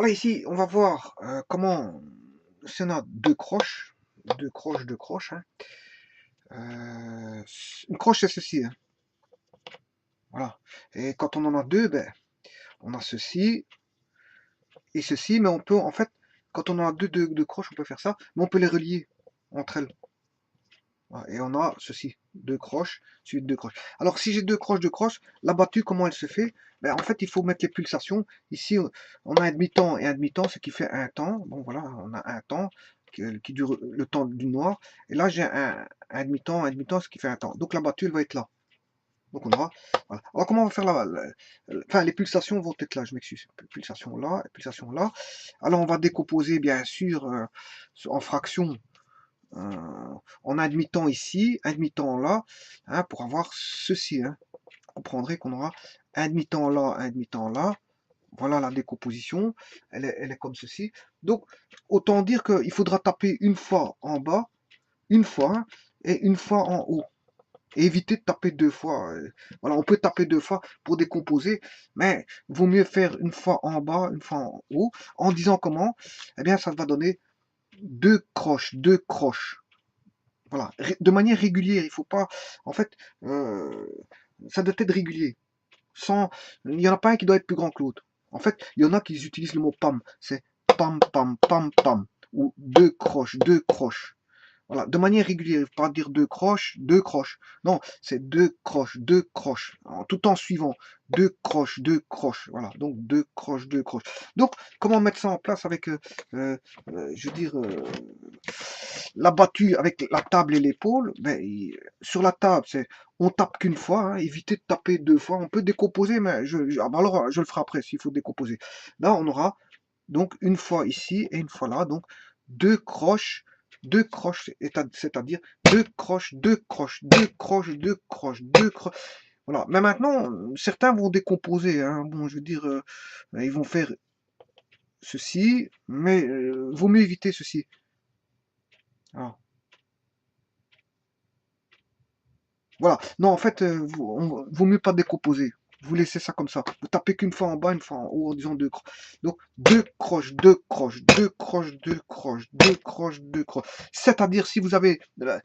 Voilà, ici, on va voir comment, si on a deux croches, hein, une croche c'est ceci, hein, voilà. Et quand on en a deux, ben, on a ceci et ceci, mais on peut, en fait, quand on a deux croches, on peut faire ça, mais on peut les relier entre elles. Voilà, et on a ceci, deux croches, suite deux croches. Alors si j'ai deux croches, la battue, comment elle se fait? Ben, en fait, il faut mettre les pulsations. Ici, on a un demi-temps et un demi-temps, ce qui fait un temps. Bon voilà, on a un temps qui dure le temps du noir. Et là, j'ai un demi-temps, ce qui fait un temps. Donc la battue, elle va être là. Donc on aura. Voilà. Alors comment on va faire enfin, les pulsations vont être là, je m'excuse. Pulsation là, pulsation là. Alors on va décomposer bien sûr en fractions. On a un demi-temps ici, un demi-temps là, hein, pour avoir ceci. Hein. Vous comprendrez qu'on aura un demi-temps là, un demi-temps là. Voilà la décomposition, elle est comme ceci. Donc, autant dire qu'il faudra taper une fois en bas, une fois, hein, et une fois en haut. Et éviter de taper deux fois. Voilà, on peut taper deux fois pour décomposer, mais il vaut mieux faire une fois en bas, une fois en haut, en disant comment, eh bien, ça va donner deux croches. Voilà, de manière régulière, il faut pas. En fait, ça doit être régulier. Sans, il n'y en a pas un qui doit être plus grand que l'autre. En fait, il y en a qui utilisent le mot pam. C'est pam, pam, pam, pam. Ou deux croches, deux croches. Voilà, de manière régulière, pas dire deux croches, deux croches. Non, c'est deux croches, tout en suivant. Deux croches. Voilà, donc deux croches, deux croches. Donc, comment mettre ça en place avec, je veux dire, la battue avec la table et l'épaule? Ben, sur la table, c'est on tape qu'une fois, hein, éviter de taper deux fois. On peut décomposer, mais alors je le ferai après s'il faut décomposer. Là, on aura donc une fois ici et une fois là, donc deux croches, c'est-à-dire deux croches, deux croches, deux croches, deux croches, deux croches. Voilà. Mais maintenant, certains vont décomposer. Hein. Bon, je veux dire, ils vont faire ceci, mais vaut mieux éviter ceci. Alors, voilà. Non, en fait, vaut mieux pas décomposer. Vous laissez ça comme ça. Vous tapez qu'une fois en bas, une fois en haut, en disant deux croches. Donc, deux croches, deux croches, deux croches, deux croches, deux croches, deux croches. C'est-à-dire, si vous avez la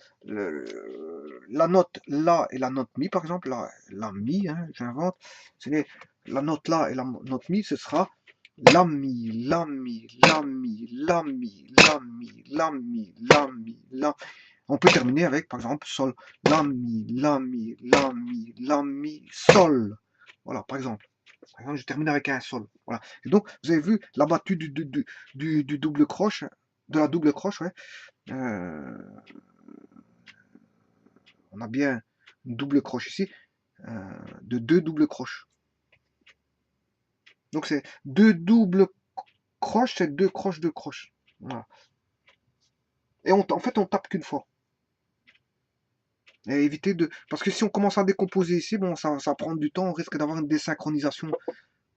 note La et la note Mi, par exemple, la Mi, hein, j'invente, c'est la note La et la note Mi, ce sera La Mi, La Mi, La Mi, La Mi, La Mi, La Mi, La Mi, La. On peut terminer avec, par exemple, Sol, La, Mi, La, Mi, La, Mi, La, Mi, Sol. Voilà, par exemple. Par exemple, je termine avec un Sol. Voilà. Et donc, vous avez vu la battue du double croche, de la double croche, ouais. Euh, on a bien une double croche ici, de deux doubles croches. Donc, c'est deux doubles croches, c'est deux croches, deux croches. Voilà. Et en fait, on tape qu'une fois. Et éviter de. Parce que si on commence à décomposer ici, bon, ça va prendre du temps, on risque d'avoir une désynchronisation.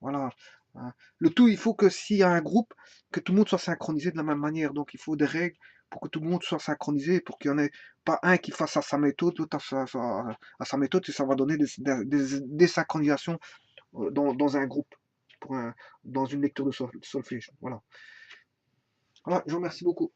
Voilà. Hein. Le tout, il faut que s'il y a un groupe, que tout le monde soit synchronisé de la même manière. Donc il faut des règles pour que tout le monde soit synchronisé, pour qu'il n'y en ait pas un qui fasse à sa méthode, l'autre à sa méthode, et ça va donner des synchronisations dans un groupe, dans une lecture de solfège. Voilà. Voilà, je vous remercie beaucoup.